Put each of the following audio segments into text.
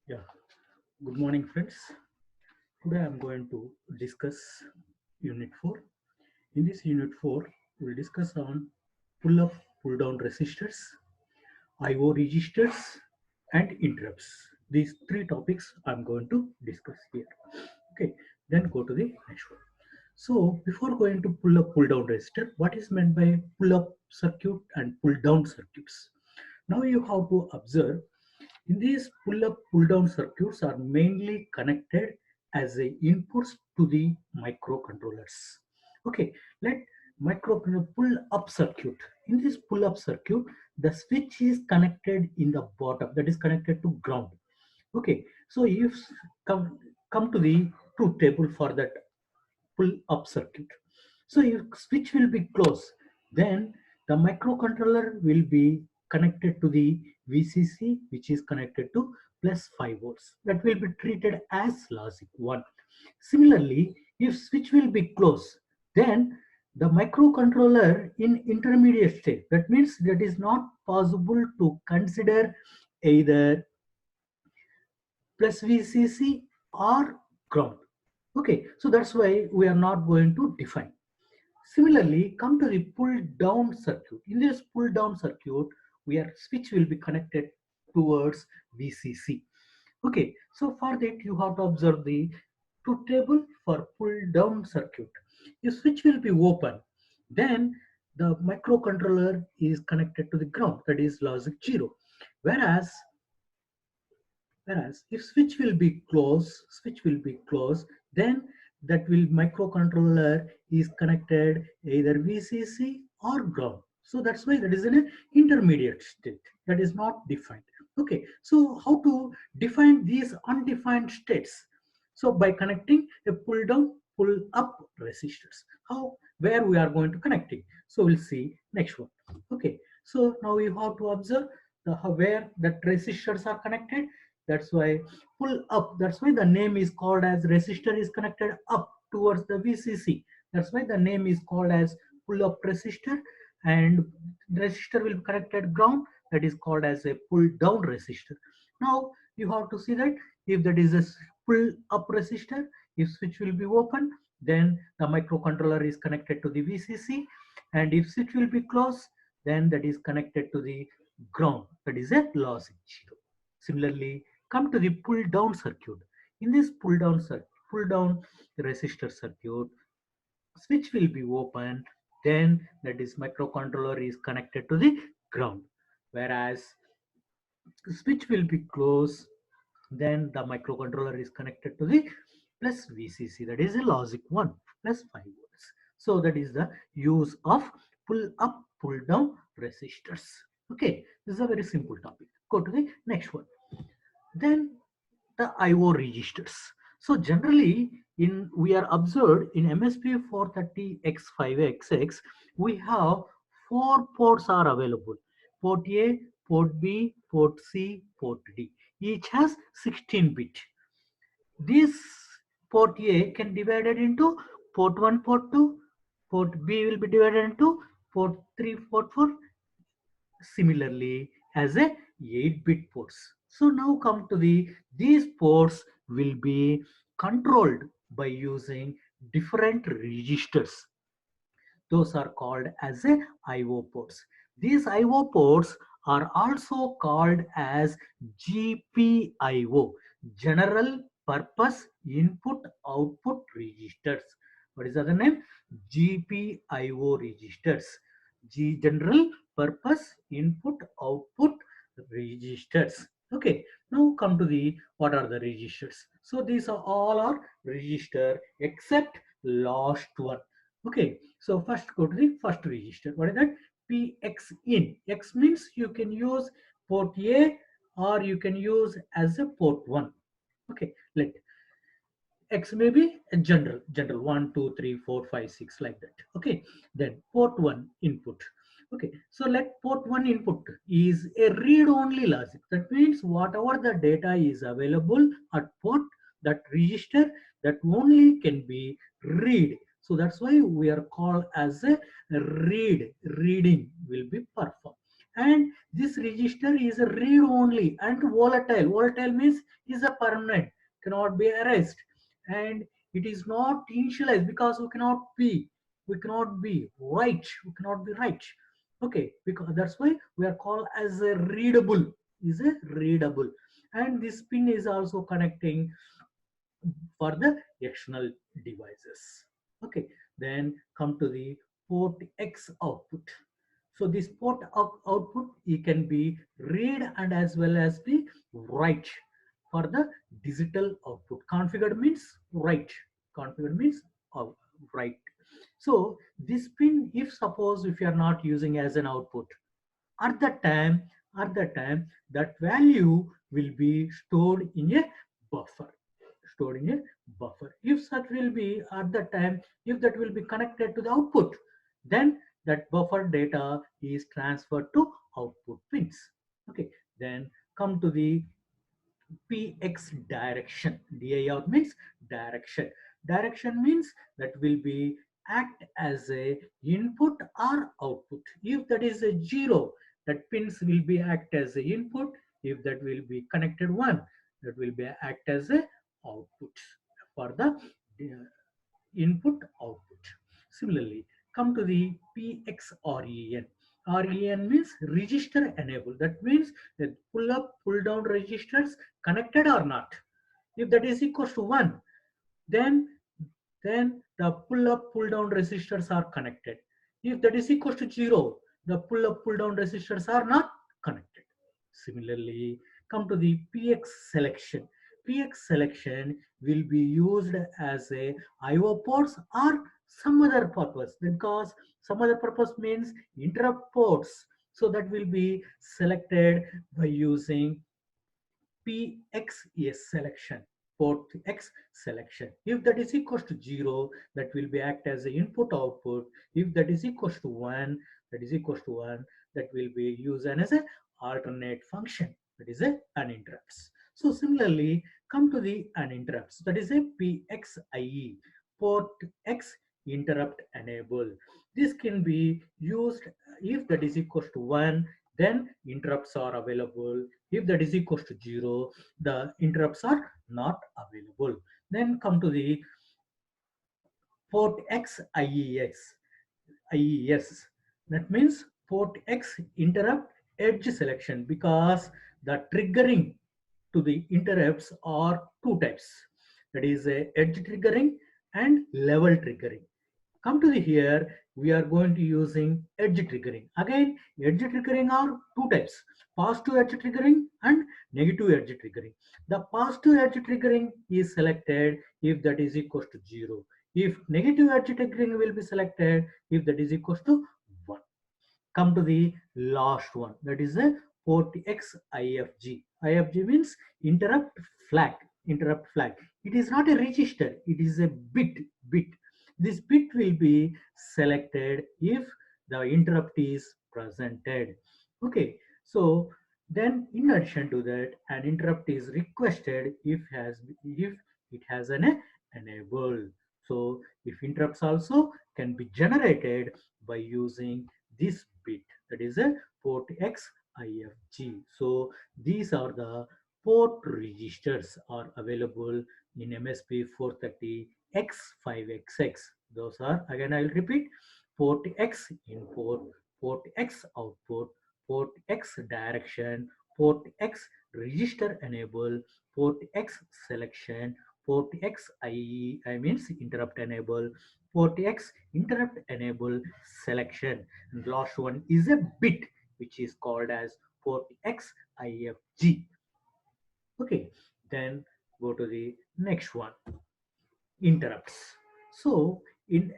Yeah, good morning, friends. Today I'm going to discuss Unit 4. In this Unit 4, we'll discuss on pull up, pull down resistors, IO registers, and interrupts. These three topics I'm going to discuss here. Okay, then go to the next one. So, before going to pull up, pull down resistor, what is meant by pull up circuit and pull down circuits? Now you have to observe in these pull-up, pull-down circuits are mainly connected as a inputs to the microcontrollers. Okay, let microcontroller pull-up circuit. In this pull-up circuit, the switch is connected in the bottom, that is connected to ground. Okay, so if come to the truth table for that pull-up circuit. So if switch will be closed, then the microcontroller will be connected to the VCC, which is connected to plus 5 volts. That will be treated as logic 1. Similarly, if switch will be closed, then the microcontroller in intermediate state, that means that is not possible to consider either plus VCC or ground. Okay, so that's why we are not going to define. Similarly, come to the pull down circuit. In this pull down circuit, where switch will be connected towards VCC. Okay, so for that you have to observe the truth table for pull down circuit. If switch will be open, then the microcontroller is connected to the ground, that is logic 0. Whereas Whereas if switch will be closed, then that will microcontroller is connected either VCC or ground. So that's why that is in an intermediate state that is not defined. Okay, so how to define these undefined states? So by connecting a pull down, pull up resistors. How, where we are going to connecting? So we'll see next one. Okay, so now you have to observe the where that resistors are connected. That's why pull up. That's why the name is called as resistor is connected up towards the VCC. That's why the name is called as pull up resistor, and resistor will be connected ground. That is called as a pull down resistor. Now you have to see that if that is a pull up resistor, if switch will be open, then the microcontroller is connected to the VCC, and if switch will be closed, then that is connected to the ground. That is a logic 0. Similarly, come to the pull down circuit. In this pull down resistor circuit, switch will be open, then that is microcontroller is connected to the ground. Whereas switch will be closed, then the microcontroller is connected to the plus VCC, that is a logic 1 plus 5 volts. So that is the use of pull up, pull down resistors. Okay, this is a very simple topic. Go to the next one. Then the IO registers. So generally in we are observed in MSP 430X5XX, we have four ports are available. Port A, port B, port C, port D. Each has 16 bit. This port A can be divided into port 1, port 2, port B will be divided into port 3, port 4, similarly as a 8-bit ports. So now come to these ports will be controlled by using different registers. Those are called as a IO ports. These IO ports are also called as GPIO, General Purpose Input Output Registers. What is the other name? GPIO registers. General Purpose Input Output Registers. Okay, now come to the what are the registers? So these are all are register except last one. Okay, so first go to the first register. What is that? PX in. X means you can use port A or you can use as a port 1. Okay, let X may be a general 1, 2, 3, 4, 5, 6 like that. Okay, then port 1 input. Okay, so let port 1 input is a read only logic. That means whatever the data is available at port, that register, that only can be read. So that's why we are called as a reading will be performed. And this register is a read only and volatile. Volatile means is a permanent, cannot be erased, and it is not initialized because we cannot be right, we cannot be right. Okay, because that's why we are called as a readable, is a readable. And this pin is also connecting for the external devices. Okay, then come to the port X output. So this port output, it can be read and as well as be write for the digital output. Configured means write, configured means write. So this pin, if suppose if you are not using as an output, at the time, that value will be stored in a buffer, stored in a buffer. If such will be at the time, if that will be connected to the output, then that buffer data is transferred to output pins. Okay, then come to the px direction. Dir means direction. Direction means that will be act as a input or output. If that is a 0, that pins will be act as a input. If that will be connected 1, that will be act as a output for the input output. Similarly, come to the PXREN. REN means register enable. That means that pull up, pull down registers connected or not. If that is equals to 1, then the pull up, pull down resistors are connected. If that is equals to 0, the pull up, pull down resistors are not connected. Similarly, come to the PX selection. PX selection will be used as a IO ports or some other purpose, because some other purpose means interrupt ports. So that will be selected by using PXS selection, port X selection. If that is equals to 0, that will be act as the input output. If that is equals to 1, that is equals to 1, that will be used as a alternate function, that is a uninterrupts. So similarly, come to the uninterrupts, that is a PXIE, port X interrupt enable. This can be used if that is equals to 1, then interrupts are available. If that is equals to 0, the interrupts are not available. Then come to the port X IES. That means port X interrupt edge selection, because the triggering to the interrupts are two types. That is a edge triggering and level triggering. Come to the here, we are going to using edge triggering. Again, edge triggering are two types: positive edge triggering and negative edge triggering. The positive edge triggering is selected if that is equals to 0. If negative edge triggering will be selected if that is equals to 1. Come to the last one, that is a port X IFG. IFG means interrupt flag. Interrupt flag. It is not a register, it is a bit. This bit will be selected if the interrupt is presented. Okay, so then in addition to that, an interrupt is requested if it has an enable. So if interrupts also can be generated by using this bit, that is a port X IFG. So these are the port registers are available in MSP 430 X5XX. Those are, again I will repeat, port X input, port X output, port X direction, port X register enable, port X selection, port X I means interrupt enable, port X interrupt enable selection, and last one is a bit which is called as port X IFG. Okay, then go to the next one, interrupts. So in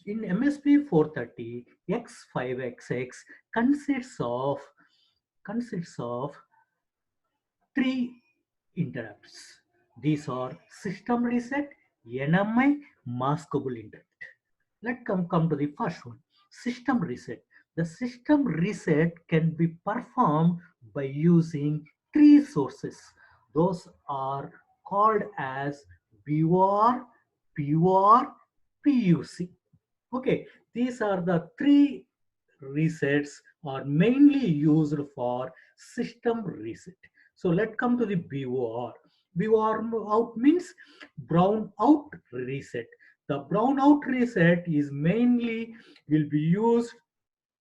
MSP 430 X5XX consists of three interrupts. These are system reset, NMI, maskable interrupt. Let's come to the first one, system reset. The system reset can be performed by using three sources. Those are called as BOR, POR, PUC. Okay, these are the three resets are mainly used for system reset. So let's come to the BOR. BOR out means brown out reset. The brown out reset is mainly will be used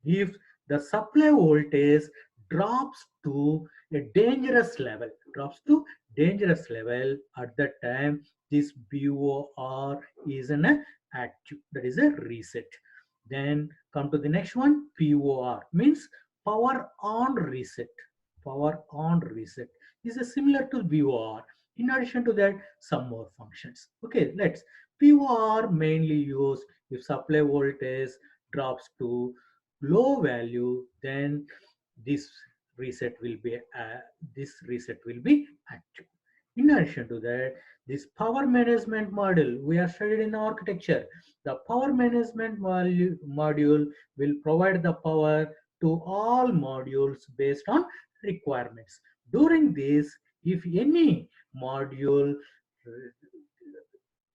if the supply voltage drops to a dangerous level. At that time this BOR is an active, that is a reset. Then come to the next one. POR means power on reset. Power on reset is a similar to BOR. In addition to that, some more functions. Okay, let's. POR mainly used if supply voltage drops to low value, then this reset will be active. In addition to that, this power management module we are studied in architecture. The power management module will provide the power to all modules based on requirements. During this, if any module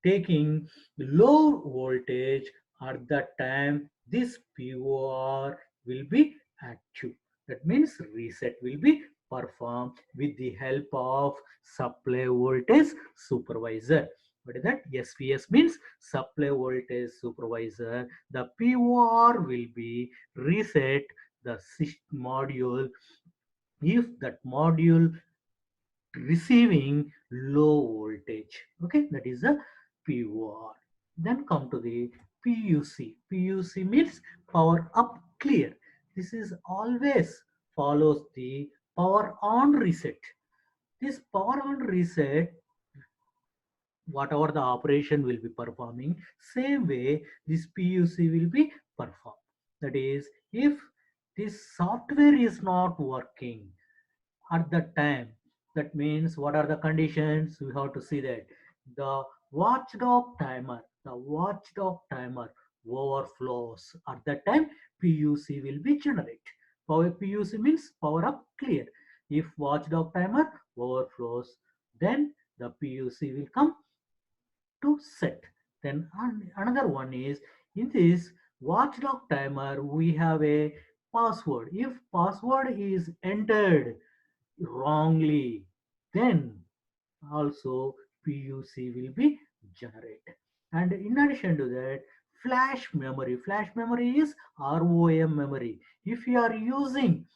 taking low voltage, at that time this POR will be active. That means reset will be performed with the help of supply voltage supervisor. What is that? SVS means supply voltage supervisor. The POR will be reset the module if that module receiving low voltage. Okay, that is a POR. Then come to the PUC. PUC means power up clear. This is always follows the power on reset. This power on reset, whatever the operation will be performing, same way this PUC will be performed. That is, if this software is not working at that time, that means what are the conditions? We have to see that the watchdog timer overflows. At that time PUC will be generated. Power PUC means power up clear. If watchdog timer overflows, then the PUC will come to set. Then another one is, in this watchdog timer we have a password. If password is entered wrongly, then also PUC will be generated. And in addition to that, flash memory is ROM memory. If you are using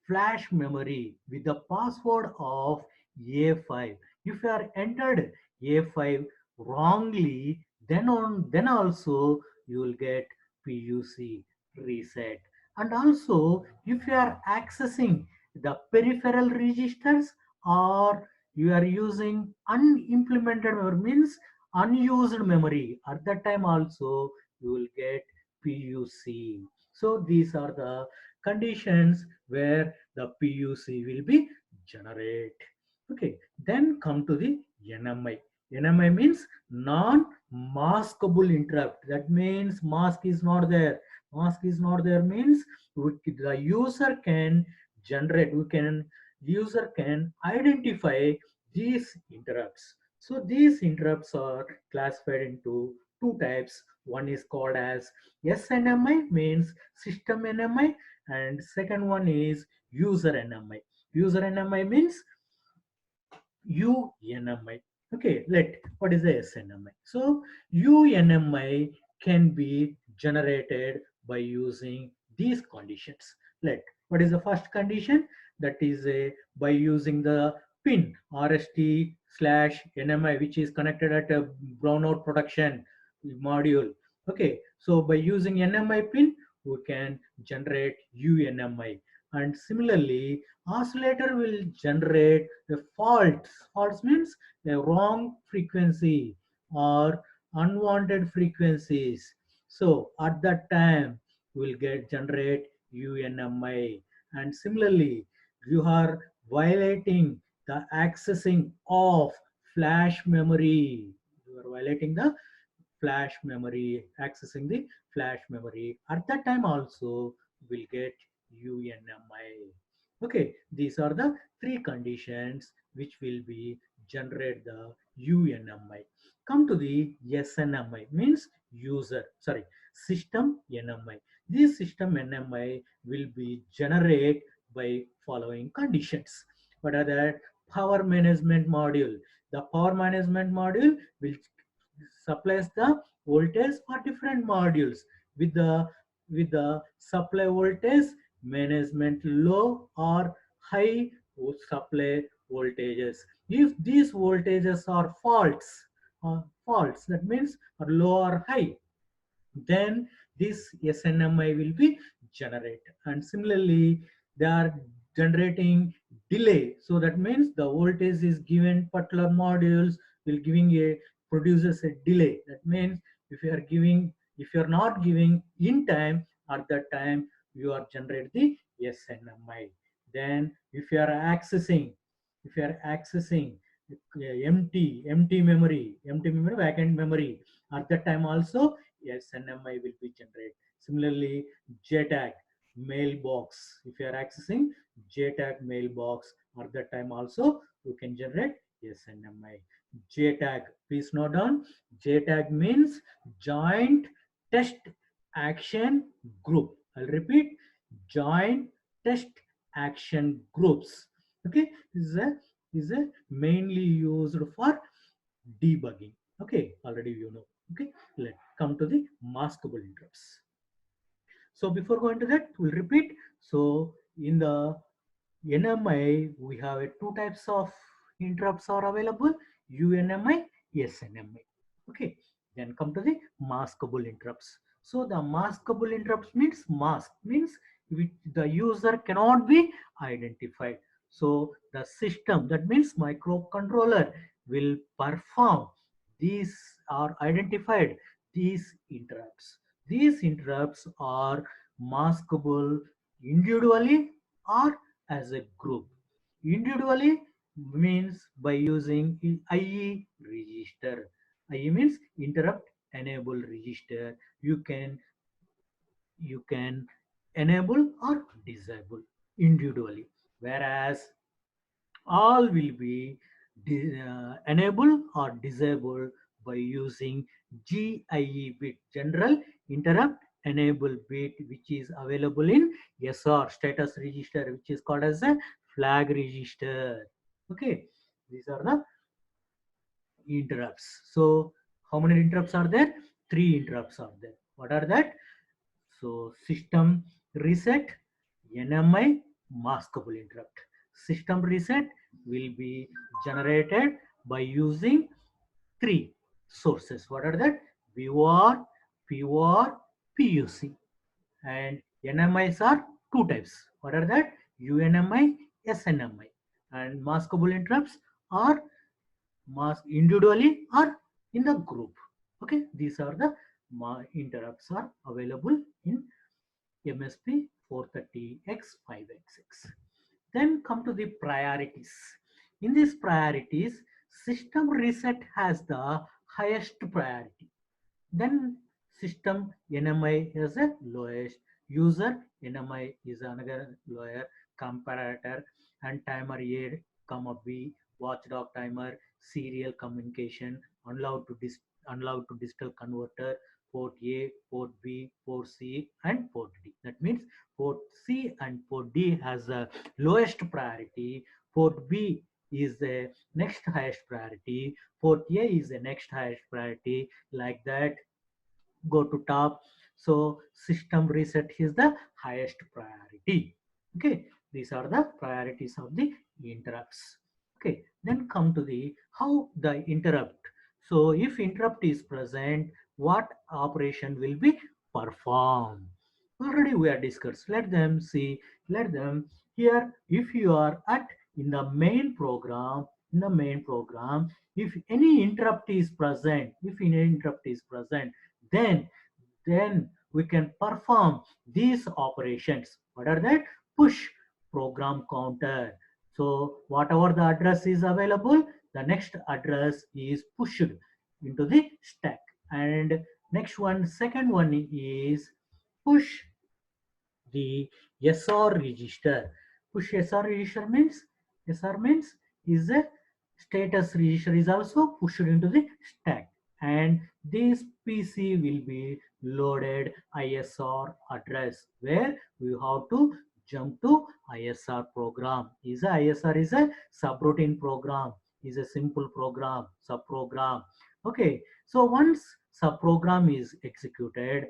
flash memory with the password of A5, if you are entered A5 wrongly, then also you will get PUC reset. And also if you are accessing the peripheral registers, or you are using unimplemented memory, means unused memory, at that time also you will get PUC. So these are the conditions where the PUC will be generated. Okay, then come to the NMI. NMI means non-maskable interrupt. That means mask is not there. Mask is not there means the user can generate, user can identify these interrupts. So these interrupts are classified into two types. One is called as SNMI, means system NMI, and second one is user NMI. User NMI means UNMI. Okay, what is the SNMI? So UNMI can be generated by using these conditions. What is the first condition? That is by using the pin RST slash NMI, which is connected at a brownout production module. Okay, so by using NMI pin, we can generate UNMI. And similarly, oscillator will generate a fault. Faults means a wrong frequency or unwanted frequencies. So at that time, we will get generate UNMI. And similarly, you are violating the accessing of flash memory. You are violating the flash memory, accessing the flash memory. At that time also will get UNMI. Okay, these are the three conditions which will be generate the UNMI. Come to the SNMI, means system NMI. This system NMI will be generated by following conditions. What are that? Power management module. The power management module will supplies the voltage for different modules with the supply voltage management low or high supply voltages. If these voltages are faults, that means are low or high, then this SNMI will be generated. And similarly, they are generating delay. So that means the voltage is given particular modules will giving a produces a delay. That means if you are not giving in time, at that time you are generate the SNMI. Then if you are accessing empty memory, vacant memory, at that time also SNMI will be generated. Similarly, JTAG mailbox. If you are accessing JTAG mailbox, at that time also you can generate SNMI. JTAG, please note down. JTAG means Joint Test Action Group. I'll repeat, Joint Test Action Groups. Okay, this is a mainly used for debugging. Okay, already you know. Okay, let's come to the maskable interrupts. So before going to that, we'll repeat. So in the NMI, we have two types of interrupts are available: UNMI, SNMI. Okay, then come to the maskable interrupts. So the maskable interrupts means mask means which the user cannot be identified. So the system, that means microcontroller, will perform these are identified these interrupts. These interrupts are maskable individually or as a group. Individually means by using IE register. IE means interrupt enable register. You can enable or disable individually, whereas all will be enabled or disabled by using GIE bit, general interrupt enable bit, which is available in SR status register, which is called as a flag register. Okay, these are the interrupts. So how many interrupts are there? Three interrupts are there. What are that? So system reset, NMI, maskable interrupt. System reset will be generated by using three sources. What are that? VOR, POR, PUC. And NMIs are two types. What are that? UNMI, SNMI. And maskable interrupts are mask individually or in the group. Okay, these are the interrupts are available in MSP 430X5X6. Then come to the priorities. In these priorities, system reset has the highest priority. Then system NMI is a lowest. User NMI is another lower. Comparator and timer A, comma B, watchdog timer, serial communication, unload to digital converter, port A, port B, port C, and port D. That means port C and port D has the lowest priority. Port B is the next highest priority. Port A is the next highest priority. Like that, go to top. So system reset is the highest priority. Okay, these are the priorities of the interrupts. Okay, then come to the how the interrupt. So if interrupt is present, what operation will be performed? Already we are discussed. Let them see. Let them here. If you are at in the main program, if any interrupt is present, then we can perform these operations. What are that? Push program counter. So whatever the address is available, the next address is pushed into the stack. And second one is push the SR register. Push SR register means is a status register is also pushed into the stack, and this PC will be loaded ISR address where we have to jump to ISR program. Is a ISR is a subroutine program, is a simple program, subprogram. Okay, so once subprogram is executed,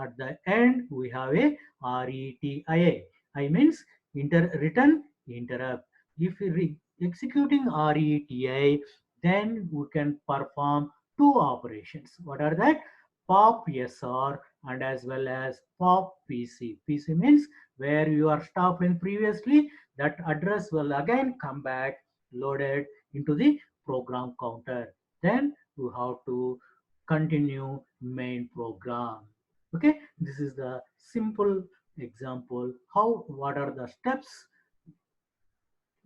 at the end we have a RETIA. I means return interrupt. If we executing RETI, then we can perform two operations. What are that? Pop SR and as well as pop PC. PC means where you are stopped in previously, that address will again come back loaded into the program counter. Then you have to continue main program. Okay, this is the simple example how what are the steps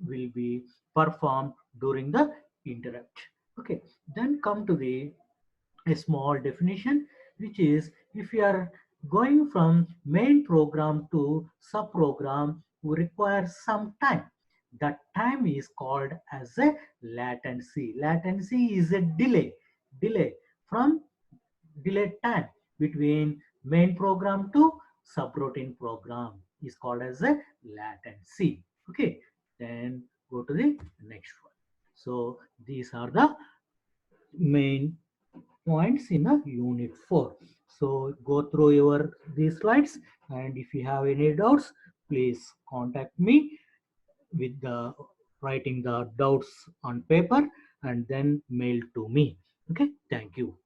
will be performed during the interrupt. Okay, then come to the a small definition, which is if you are going from main program to subprogram, we require some time. That time is called as a latency. Latency is a delay from delay time between main program to subroutine program is called as a latency. Okay, then go to the next one. So these are the main points in a unit 4. So go through your these slides, and if you have any doubts, please contact me with the writing the doubts on paper and then mail to me. Okay, thank you.